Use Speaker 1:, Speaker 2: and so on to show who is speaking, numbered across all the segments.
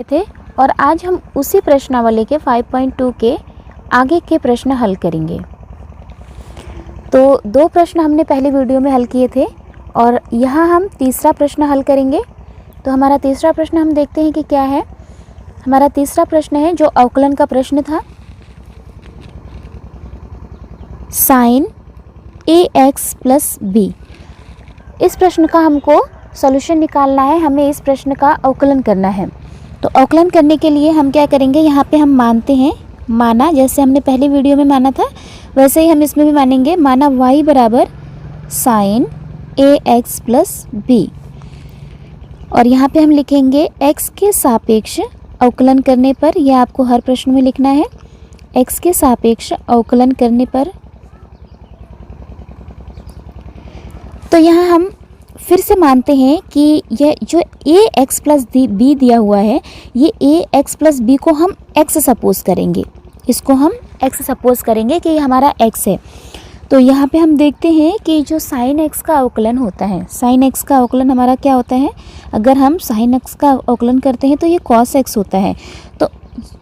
Speaker 1: थे और आज हम उसी प्रश्नावली के 5.2 के आगे के प्रश्न हल करेंगे। तो दो प्रश्न हमने पहले वीडियो में हल किए थे और यहाँ हम तीसरा प्रश्न हल करेंगे। तो हमारा तीसरा प्रश्न हम देखते हैं कि क्या है। हमारा तीसरा प्रश्न है जो अवकलन का प्रश्न था, साइन ax प्लस बी। इस प्रश्न का हमको सॉल्यूशन निकालना है, हमें इस प्रश्न का अवकलन करना है। तो अवकलन करने के लिए हम क्या करेंगे, यहाँ पे हम मानते हैं, माना जैसे हमने पहले वीडियो में माना था वैसे ही हम इसमें भी मानेंगे। माना y बराबर साइन ax प्लस बी और यहाँ पे हम लिखेंगे x के सापेक्ष अवकलन करने पर, यह आपको हर प्रश्न में लिखना है, x के सापेक्ष अवकलन करने पर। तो यहाँ हम फिर से मानते हैं कि यह जो ax प्लस बी दिया हुआ है, ये ax प्लस बी को हम x सपोज करेंगे, इसको हम x सपोज करेंगे कि ये हमारा x है। तो यहाँ पे हम देखते हैं कि जो साइन x का अवकलन होता है, साइन x का अवकलन हमारा क्या होता है, अगर हम साइन x का अवकलन करते हैं तो ये cos x होता है। तो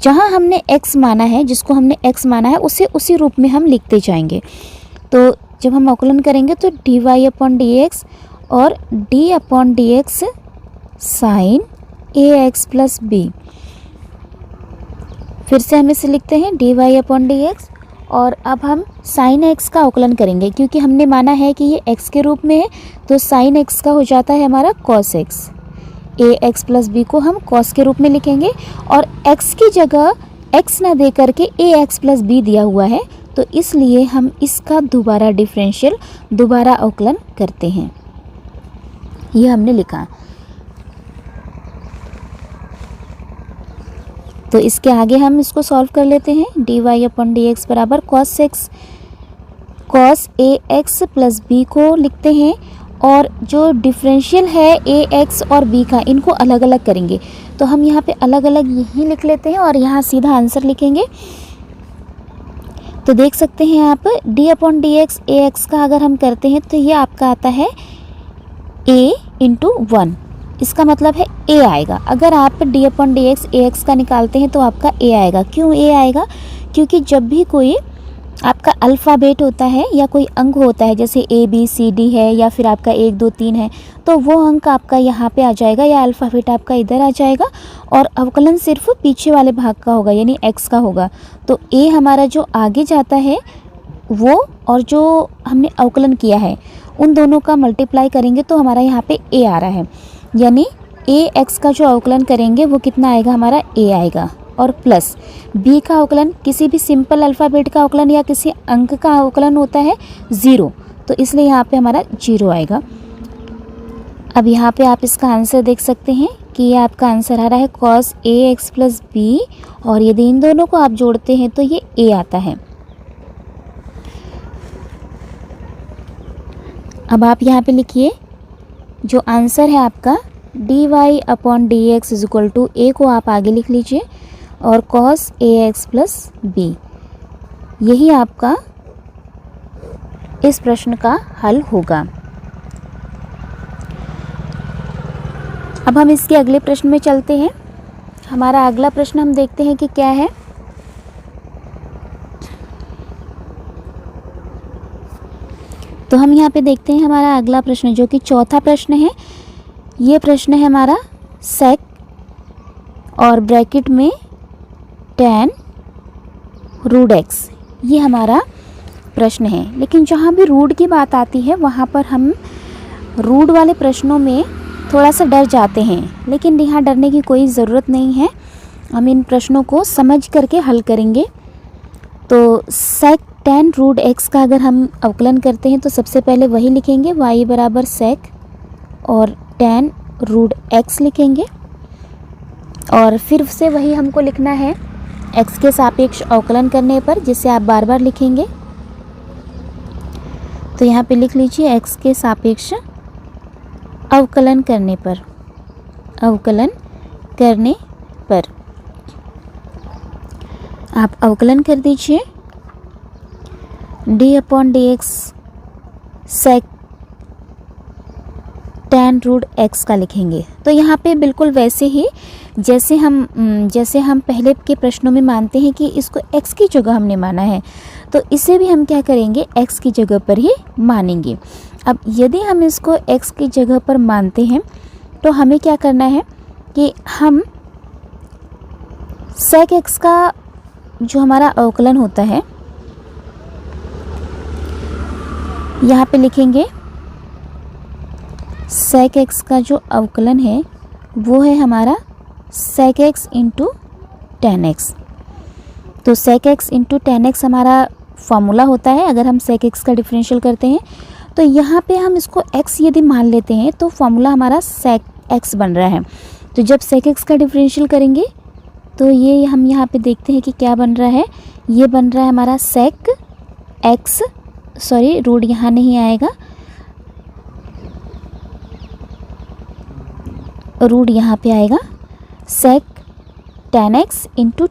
Speaker 1: जहाँ हमने x माना है, जिसको हमने x माना है, उसे उसी रूप में हम लिखते जाएंगे। तो जब हम अवकलन करेंगे तो dy अपॉन dx और d upon dx sine ax plus B. फिर से हम इसे लिखते हैं dy अपॉन dx और अब हम साइन x का अवकलन करेंगे, क्योंकि हमने माना है कि ये x के रूप में है तो साइन x का हो जाता है हमारा cos x। ax plus B को हम cos के रूप में लिखेंगे और x की जगह x ना दे करके ax प्लस बी दिया हुआ है, तो इसलिए हम इसका दोबारा डिफरेंशियल, दोबारा अवकलन करते हैं। ये हमने लिखा। तो इसके आगे हम इसको सॉल्व कर लेते हैं। dy अपॉन dx बराबर cos x, cos ax plus b को लिखते हैं और जो डिफरेंशियल है ax और b का, इनको अलग अलग करेंगे। तो हम यहाँ पे अलग अलग यही लिख लेते हैं और यहाँ सीधा आंसर लिखेंगे। तो देख सकते हैं आप d अपॉन dx ax का अगर हम करते हैं तो ये आपका आता है a इंटू 1, इसका मतलब है a आएगा। अगर आप d अपॉन dx ax का निकालते हैं तो आपका a आएगा। क्यों a आएगा, क्योंकि जब भी कोई आपका अल्फ़ाबेट होता है या कोई अंक होता है, जैसे a b c d है या फिर आपका 1 2 3 है, तो वो अंक आपका यहाँ पे आ जाएगा या अल्फ़ाबेट आपका इधर आ जाएगा और अवकलन सिर्फ पीछे वाले भाग का होगा, यानी x का होगा। तो a हमारा जो आगे जाता है वो, और जो हमने अवकलन किया है उन दोनों का मल्टीप्लाई करेंगे तो हमारा यहाँ पे a आ रहा है, यानी ax का जो अवकलन करेंगे वो कितना आएगा, हमारा a आएगा। और प्लस b का अवकलन, किसी भी सिंपल अल्फ़ाबेट का अवकलन या किसी अंक का अवकलन होता है 0, तो इसलिए यहाँ पे हमारा 0 आएगा। अब यहाँ पे आप इसका आंसर देख सकते हैं कि ये आपका आंसर आ रहा है cos ax प्लस बी, और यदि इन दोनों को आप जोड़ते हैं तो ये a आता है। अब आप यहाँ पे लिखिए, जो आंसर है आपका dy upon dx is equal to a को आप आगे लिख लीजिए और cos ax प्लस बी, यही आपका इस प्रश्न का हल होगा। अब हम इसके अगले प्रश्न में चलते हैं। हमारा अगला प्रश्न हम देखते हैं कि क्या है। तो हम यहाँ पे देखते हैं हमारा अगला प्रश्न, जो कि चौथा प्रश्न है। ये प्रश्न है हमारा सेक और ब्रैकेट में tan रूट x, ये हमारा प्रश्न है। लेकिन जहाँ भी रूट की बात आती है वहाँ पर हम रूट वाले प्रश्नों में थोड़ा सा डर जाते हैं, लेकिन यहाँ डरने की कोई ज़रूरत नहीं है। हम इन प्रश्नों को समझ करके हल करेंगे। तो सेक tan रूट x का अगर हम अवकलन करते हैं तो सबसे पहले वही लिखेंगे, y बराबर सेक और tan रूट x लिखेंगे और फिर से वही हमको लिखना है x के सापेक्ष अवकलन करने पर, जिसे आप बार बार लिखेंगे। तो यहाँ पे लिख लीजिए x के सापेक्ष अवकलन करने पर, अवकलन करने पर आप अवकलन कर दीजिए d अपॉन dx सेक tan रूट x का लिखेंगे। तो यहाँ पे बिल्कुल वैसे ही जैसे हम पहले के प्रश्नों में मानते हैं कि इसको x की जगह हमने माना है, तो इसे भी हम क्या करेंगे, x की जगह पर ही मानेंगे। अब यदि हम इसको x की जगह पर मानते हैं तो हमें क्या करना है कि हम sec x का जो हमारा अवकलन होता है यहाँ पे लिखेंगे। sec x का जो अवकलन है वो है हमारा sec x into tan x। तो sec x into tan x हमारा फॉर्मूला होता है। अगर हम sec x का डिफरेंशियल करते हैं तो यहाँ पे हम इसको x यदि मान लेते हैं तो फॉर्मूला हमारा sec x बन रहा है। तो जब sec x का डिफरेंशियल करेंगे तो ये हम यहाँ पे देखते हैं कि क्या बन रहा है, ये बन रहा है हमारा sec x, सॉरी रूट यहाँ नहीं आएगा, रूट यहाँ पे आएगा, sec tan x into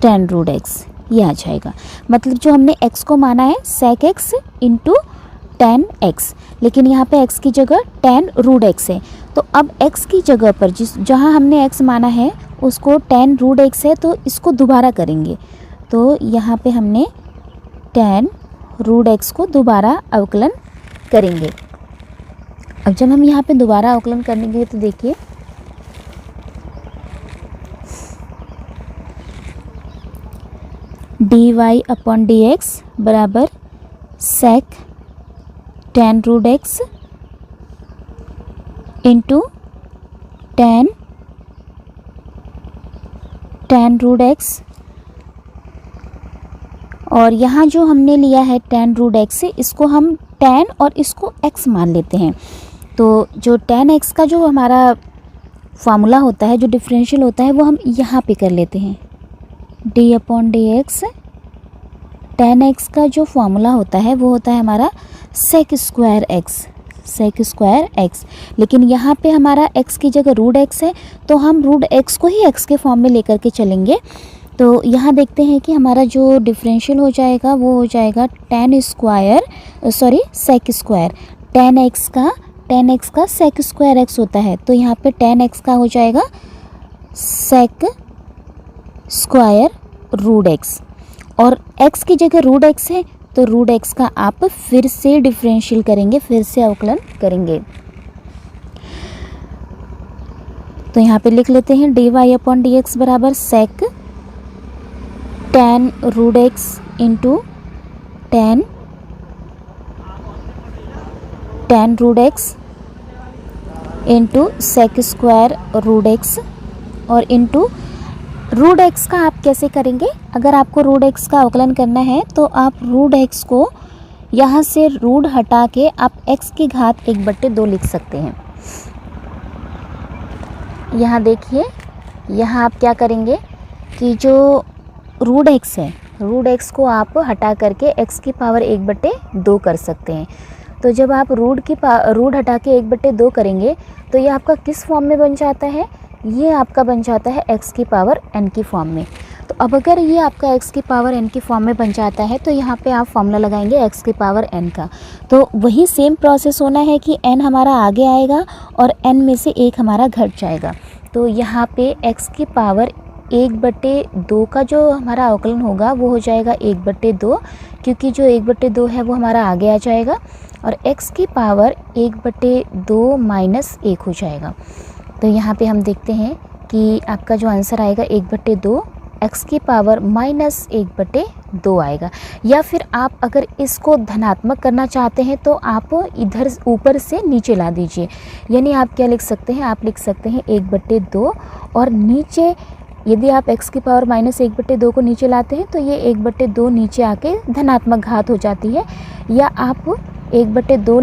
Speaker 1: tan root x, ये आ जाएगा। मतलब जो हमने x को माना है sec x into tan x, लेकिन यहाँ पे x की जगह tan रूट x है। तो अब x की जगह पर जहाँ हमने x माना है उसको tan रूट x है, तो इसको दोबारा करेंगे। तो यहाँ पे हमने tan रूट x को दोबारा अवकलन करेंगे। अब जब हम यहाँ पे दोबारा अवकलन करेंगे तो देखिए dy अपॉन dx बराबर sec tan root x into tan root x, और यहाँ जो हमने लिया है tan रूट x से इसको हम tan और इसको x मान लेते हैं। तो जो tan x का जो हमारा फार्मूला होता है, जो डिफरेंशियल होता है, वो हम यहाँ पे कर लेते हैं। D upon D x, tan x का जो फार्मूला होता है वो होता है हमारा sec स्क्वायर x, लेकिन यहाँ पे हमारा x की जगह रूट x है, तो हम रूट x को ही x के फॉर्म में लेकर के चलेंगे। तो यहाँ देखते हैं कि हमारा जो डिफरेंशियल हो जाएगा वो हो जाएगा sec स्क्वायर, tan x का sec स्क्वायर x होता है, तो यहाँ पे tan x का हो जाएगा sec स्क्वायर रूट x, और x की जगह रूट x है तो रूट x का आप फिर से डिफरेंशियल करेंगे, फिर से अवकलन करेंगे। तो यहाँ पे लिख लेते हैं dy अपॉन डी एक्स बराबर sec tan root x into tan root x into sec square root x, और इंटू रूट x का आप कैसे करेंगे, अगर आपको रूट x का अवकलन करना है तो आप रूट x को यहाँ से रूट हटा के आप x की घात 1/2 लिख सकते हैं। यहाँ देखिए, यहाँ आप क्या करेंगे कि जो रूट x है, रूट x को आप हटा करके x की पावर 1/2 कर सकते हैं। तो जब आप रूट हटा के 1/2 करेंगे तो ये आपका किस फॉर्म में बन जाता है, ये आपका बन जाता है x की पावर n की फॉर्म में। तो अब अगर ये आपका x की पावर n की फॉर्म में बन जाता है तो यहाँ पे आप फॉर्मूला लगाएंगे x की पावर n का। तो वही सेम प्रोसेस होना है कि n हमारा आगे आएगा और n में से 1 हमारा घट जाएगा। तो यहाँ पे x की पावर 1/2 का जो हमारा अवकलन होगा वो हो जाएगा 1/2, क्योंकि जो 1/2 है वो हमारा आगे आ जाएगा, और x की पावर 1/2 माइनस 1 हो जाएगा। तो यहाँ पे हम देखते हैं कि आपका जो आंसर आएगा 1/2 x की पावर माइनस 1/2 आएगा। या फिर आप अगर इसको धनात्मक करना चाहते हैं तो आप इधर ऊपर से नीचे ला दीजिए, यानी आप क्या लिख सकते हैं, आप लिख सकते हैं 1/2, और नीचे यदि आप x की पावर माइनस 1/2 को नीचे लाते हैं तो ये 1/2 नीचे आके धनात्मक घात हो जाती है। या आप 1/2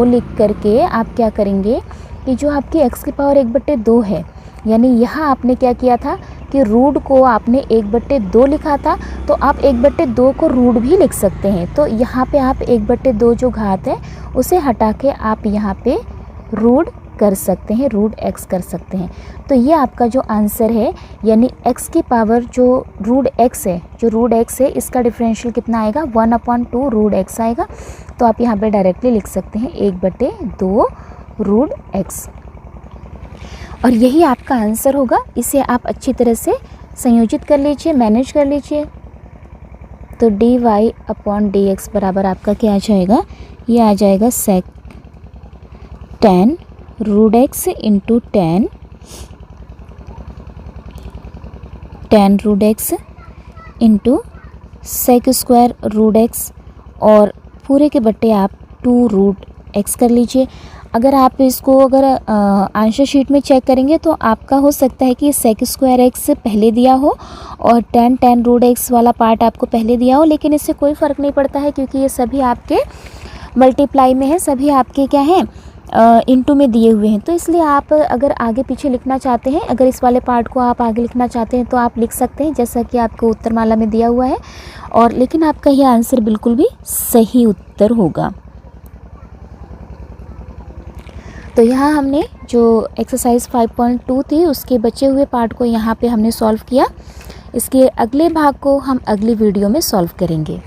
Speaker 1: लिख करके आप क्या करेंगे कि जो आपकी x की पावर 1/2 है, यानी यहाँ आपने क्या किया था कि रूट को आपने 1/2 लिखा था, तो आप 1/2 को रूट भी लिख सकते हैं। तो यहाँ पे आप 1/2 जो घात है उसे हटा के आप यहाँ पे रूट कर सकते हैं, रूट x कर सकते हैं। तो ये आपका जो आंसर है, यानी x की पावर जो रूट x है इसका डिफरेंशियल कितना आएगा, 1/2 रूट x आएगा। तो आप यहाँ पे डायरेक्टली लिख सकते हैं 1/2 रूट x। और यही आपका आंसर होगा। इसे आप अच्छी तरह से संयोजित कर लीजिए, मैनेज कर लीजिए। तो dy/dx बराबर आपका क्या आ जाएगा, ये आ जाएगा sec tan root x into tan root x into sec square root x, और पूरे के बट्टे आप 2 रूट x कर लीजिए। अगर आप इसको आंसर शीट में चेक करेंगे तो आपका हो सकता है कि sec स्क्वायर x पहले दिया हो और tan रूट x वाला पार्ट आपको पहले दिया हो, लेकिन इससे कोई फ़र्क नहीं पड़ता है क्योंकि ये सभी आपके मल्टीप्लाई में है, सभी आपके क्या हैं, इनटू में दिए हुए हैं। तो इसलिए आप अगर आगे पीछे लिखना चाहते हैं, अगर इस वाले पार्ट को आप आगे लिखना चाहते हैं तो आप लिख सकते हैं जैसा कि आपको उत्तरमाला में दिया हुआ है। और लेकिन आपका यह आंसर बिल्कुल भी सही उत्तर होगा। तो यहाँ हमने जो एक्सरसाइज 5.2 थी उसके बचे हुए पार्ट को यहाँ पे हमने सॉल्व किया। इसके अगले भाग को हम अगली वीडियो में सॉल्व करेंगे।